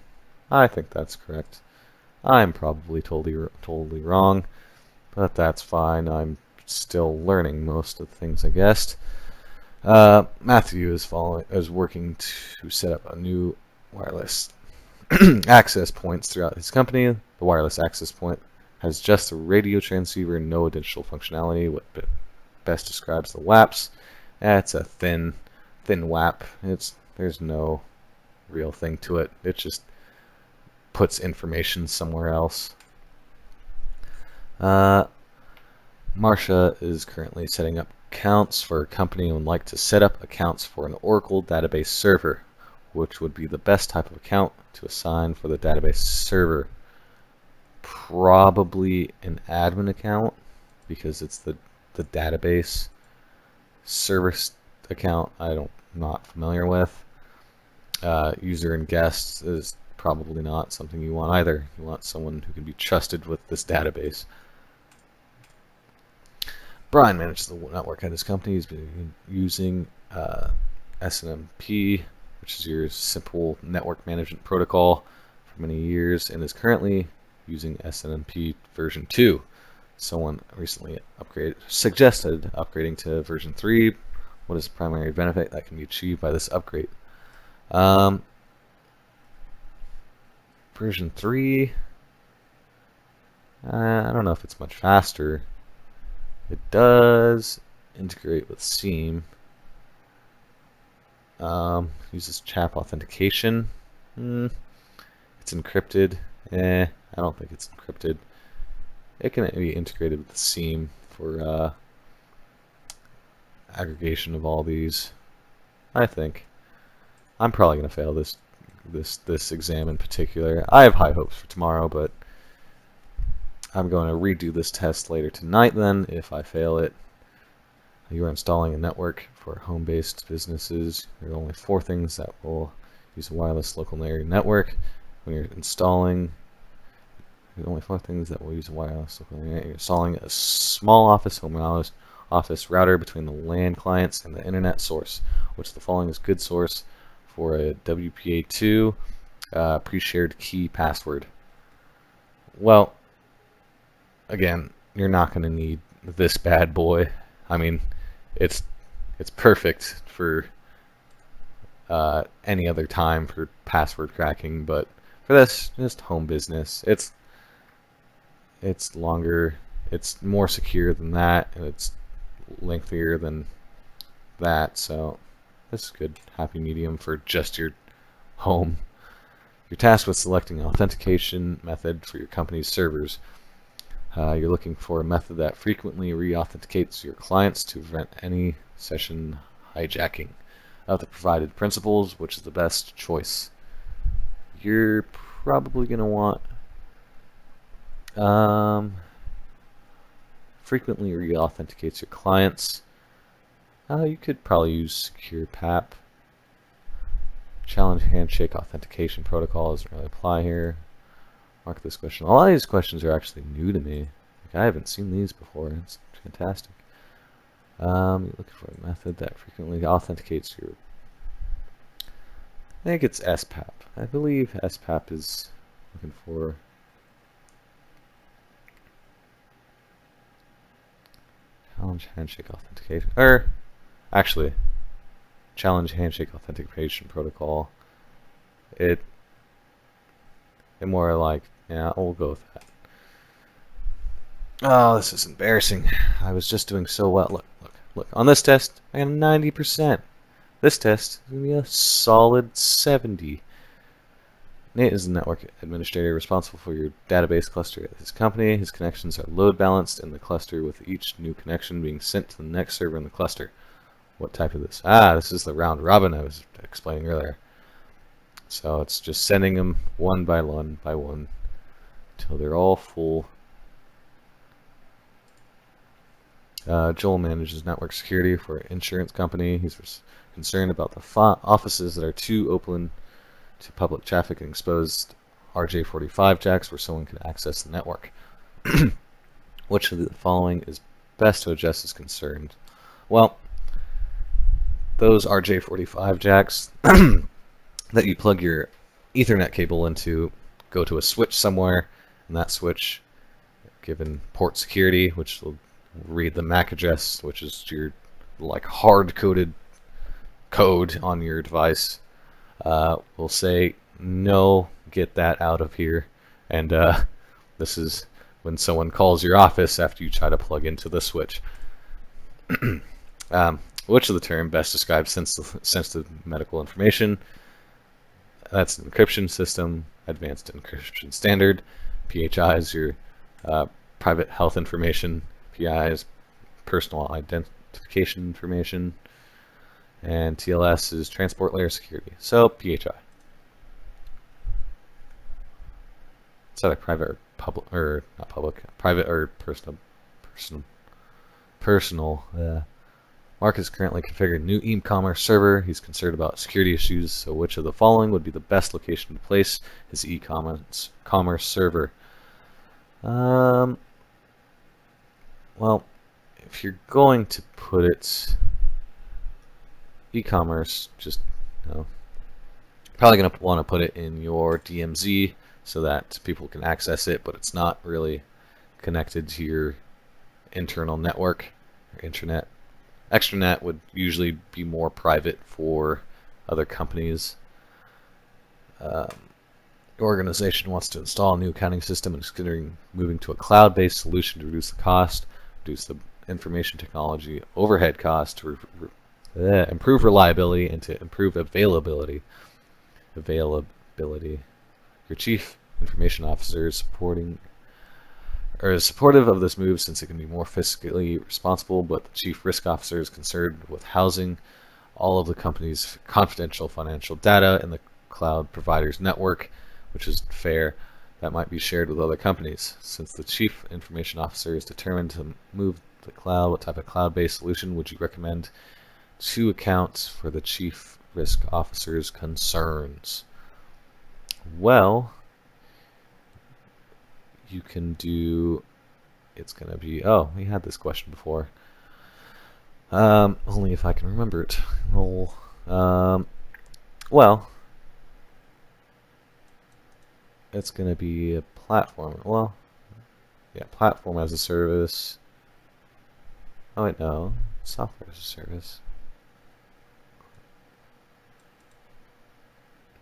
I think that's correct. I'm probably totally wrong, but that's fine. I'm still learning most of the things I guessed. Matthew is working to set up a new wireless access points throughout his company. The wireless access point has just a radio transceiver and no additional functionality. What best describes the WAPs? It's a thin WAP. There's no real thing to it. It just puts information somewhere else. Marcia is currently setting up accounts for a company and would like to set up accounts for an Oracle database server. Which would be the best type of account to assign for the database server? Probably an admin account, because it's the database service account I'm not familiar with. User and guests is probably not something you want either. You want someone who can be trusted with this database. Brian manages the network at his company. He's been using SNMP, which is your simple network management protocol, for many years, and is currently using SNMP version 2. Someone recently suggested upgrading to version 3. What is the primary benefit that can be achieved by this upgrade? Version 3, I don't know if it's much faster. It does integrate with Seam. Uses CHAP authentication. It's encrypted. I don't think it's encrypted. It can be integrated with Seam for aggregation of all these. I think I'm probably gonna fail this exam in particular. I have high hopes for tomorrow, but I'm going to redo this test later tonight. Then, if I fail it, you are installing a network for home-based businesses. There are only 4 things that will use a wireless local area network. When you're installing, The only four things that will use a wireless local internet. You're installing a small office router between the LAN clients and the internet source, which the following is good source for a WPA2 pre-shared key password. Well, again, you're not going to need this bad boy. I mean, it's perfect for any other time for password cracking, but for this, just home business. It's longer, it's more secure than that, and it's lengthier than that. So this is a good happy medium for just your home. You're tasked with selecting an authentication method for your company's servers. You're looking for a method that frequently re-authenticates your clients to prevent any session hijacking. Of the provided principles, which is the best choice? You're probably going to want frequently re-authenticates your clients. You could probably use secure PAP. Challenge handshake authentication protocol doesn't really apply here. Mark this question. A lot of these questions are actually new to me. Like, I haven't seen these before. It's fantastic. You're looking for a method that frequently authenticates your... I think it's SPAP. I believe SPAP is looking for... Challenge handshake authentication. Actually, challenge handshake authentication protocol. It more like, yeah, we'll go with that. Oh, this is embarrassing. I was just doing so well. Look. On this test, I got a 90%. This test is going to be a solid 70. Nate is the network administrator responsible for your database cluster at his company. His connections are load balanced in the cluster, with each new connection being sent to the next server in the cluster. What type of this? This is the round robin I was explaining earlier. So it's just sending them one by one until they're all full. Joel manages network security for an insurance company. He's concerned about the offices that are too open to public traffic and exposed RJ45 jacks where someone can access the network. Which of the following is best to address his concerns? Well, those RJ45 jacks that you plug your Ethernet cable into go to a switch somewhere, and that switch, given port security, which will read the MAC address, which is your like hard-coded code on your device, will say, no, get that out of here. And this is when someone calls your office after you try to plug into the switch. Which of the term best describes sensitive medical information? That's an encryption system, advanced encryption standard. PHI is your private health information. PI is personal identification information. And TLS is transport layer security. So PHI. Is that a private or public, or not public? Private or personal. Mark has currently configured a new e-commerce server. He's concerned about security issues. So which of the following would be the best location to place his e-commerce server? Well, if you're going to put it e-commerce, just probably going to want to put it in your DMZ so that people can access it, but it's not really connected to your internal network or intranet. Extranet would usually be more private for other companies. Your organization wants to install a new accounting system and is considering moving to a cloud-based solution to reduce the cost, reduce the information technology overhead cost, to improve reliability, and to improve availability. Your chief information officer is supportive of this move since it can be more fiscally responsible, but the chief risk officer is concerned with housing all of the company's confidential financial data in the cloud provider's network, which is fair. That might be shared with other companies. Since the chief information officer is determined to move to the cloud, what type of cloud-based solution would you recommend to account for the chief risk officer's concerns? Well, you can do, it's going to be, oh, we had this question before. Only if I can remember it. Well, it's going to be a platform. Well, yeah, platform as a service. Oh wait, no, software as a service.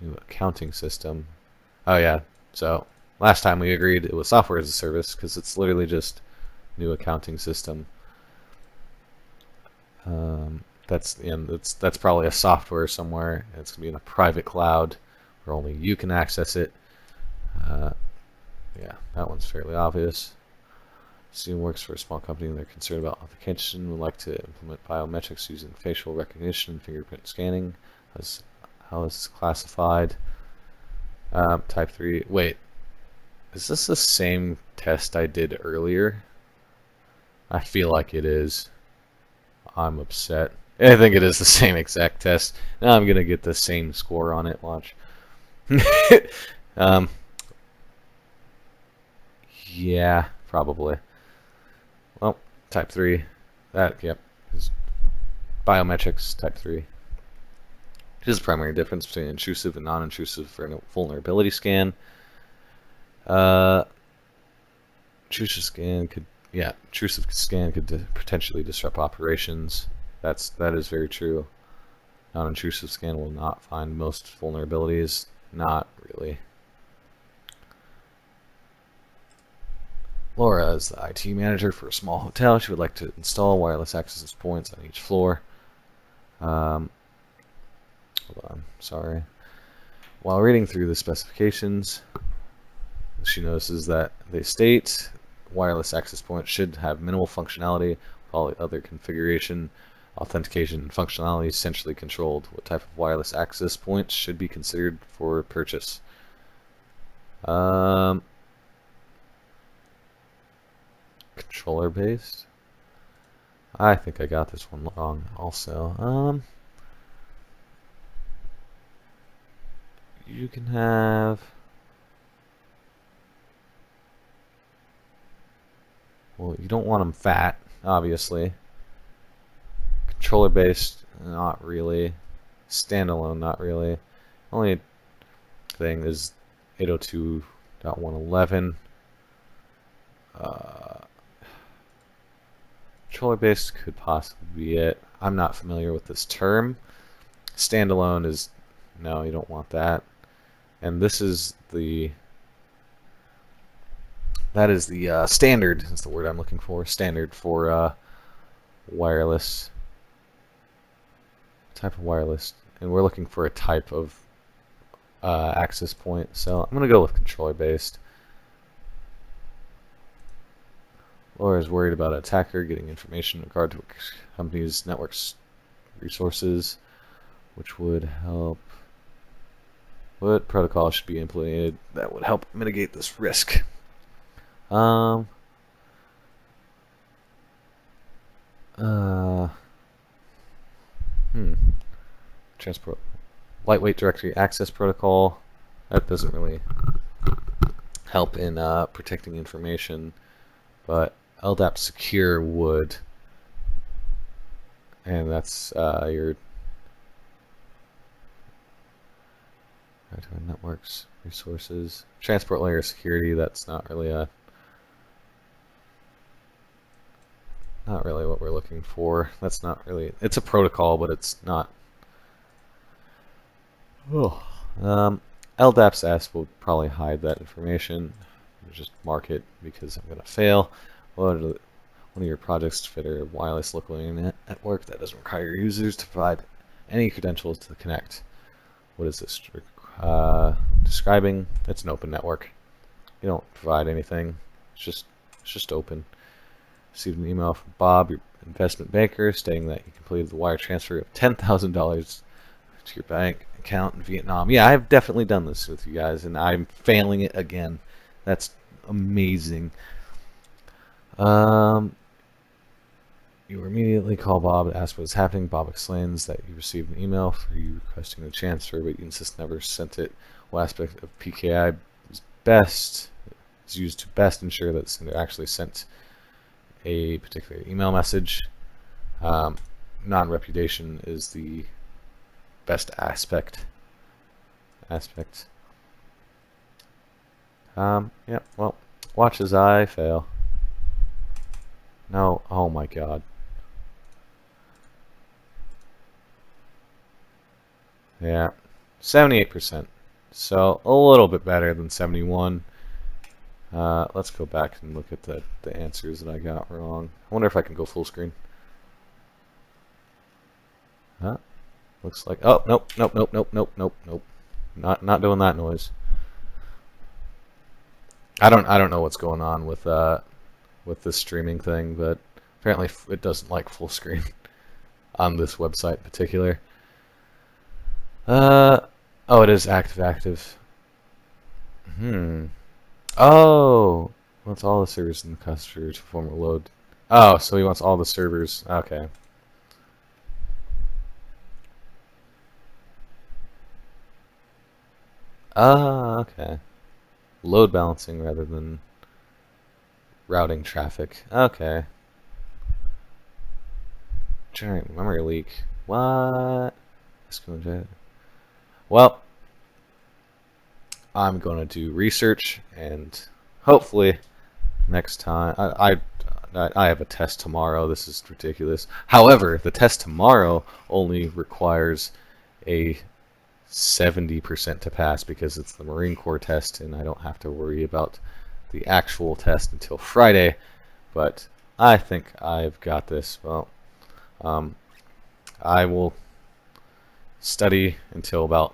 New accounting system. Oh yeah, so last time we agreed it was software as a service because it's literally just new accounting system. That's probably a software somewhere. It's gonna be in a private cloud where only you can access it. Yeah, that one's fairly obvious. Student works for a small company and they're concerned about authentication. Would like to implement biometrics using facial recognition and fingerprint scanning. How is this classified? Type 3. Wait, is this the same test I did earlier? I feel like it is. I'm upset. I think it is the same exact test. Now I'm gonna get the same score on it. Watch. Yeah, probably. Well, type 3. That, yep. Is biometrics, type 3. This is the primary difference between intrusive and non-intrusive vulnerability scan. Intrusive scan could, yeah, intrusive scan could potentially disrupt operations. That is very true. Non-intrusive scan will not find most vulnerabilities. Not really. Laura is the IT manager for a small hotel. She would like to install wireless access points on each floor. Hold on, sorry. While reading through the specifications, she notices that they state wireless access points should have minimal functionality, all other configuration, authentication, and functionality centrally controlled. What type of wireless access points should be considered for purchase? Controller based. I think I got this one wrong also. You can have, well, you don't want them fat, obviously. Controller based, not really. Standalone, not really. Only thing is 802.111. Controller based could possibly be it. I'm not familiar with this term. Standalone is, no, you don't want that. And this is the, that is the standard, is the word I'm looking for, standard for wireless, type of wireless. And we're looking for a type of access point, so I'm going to go with controller based. Laura is worried about an attacker getting information in regard to a company's network's resources, which would help. What protocol should be implemented that would help mitigate this risk? Transport lightweight directory access protocol. That doesn't really help in protecting information, but LDAP secure would, and that's your networks resources. Transport layer security, that's not really what we're looking for. That's not really, it's a protocol, but it's not. Oh. LDAP's S will probably hide that information. Just mark it because I'm going to fail. One of your projects fit a wireless local internet network that doesn't require users to provide any credentials to connect. What is this describing? It's an open network. You don't provide anything. It's just open. Received an email from Bob, your investment banker, stating that you completed the wire transfer of $10,000 to your bank account in Vietnam. Yeah, I've definitely done this with you guys, and I'm failing it again. That's amazing. You immediately call Bob and ask what's happening. Bob explains that you received an email for you requesting the transfer, but you insist never sent it. What aspect of PKI is best? is used to best ensure that the sender actually sent a particular email message. Non-repudiation is the best aspect. Yeah, well, watch as I fail. No, oh my god. Yeah, 78%. So, a little bit better than 71. Let's go back and look at the answers that I got wrong. I wonder if I can go full screen. Huh? Looks like, oh, nope. Not doing that noise. I don't know what's going on with this streaming thing, but apparently it doesn't like full screen on this website in particular. Oh, it is active. Oh, wants all the servers in the cluster to perform a load. Oh, so he wants all the servers. Okay. Okay. Load balancing rather than routing traffic. Okay. Generate memory leak. What? Well, I'm going to do research, and hopefully next time I have a test tomorrow. This is ridiculous. However, the test tomorrow only requires a 70% to pass because it's the Marine Corps test, and I don't have to worry about the actual test until Friday. But I think I've got this. Well, I will study until about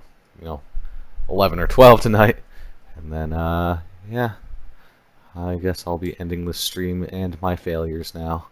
11 or 12 tonight, and then yeah, I guess I'll be ending the stream and my failures now.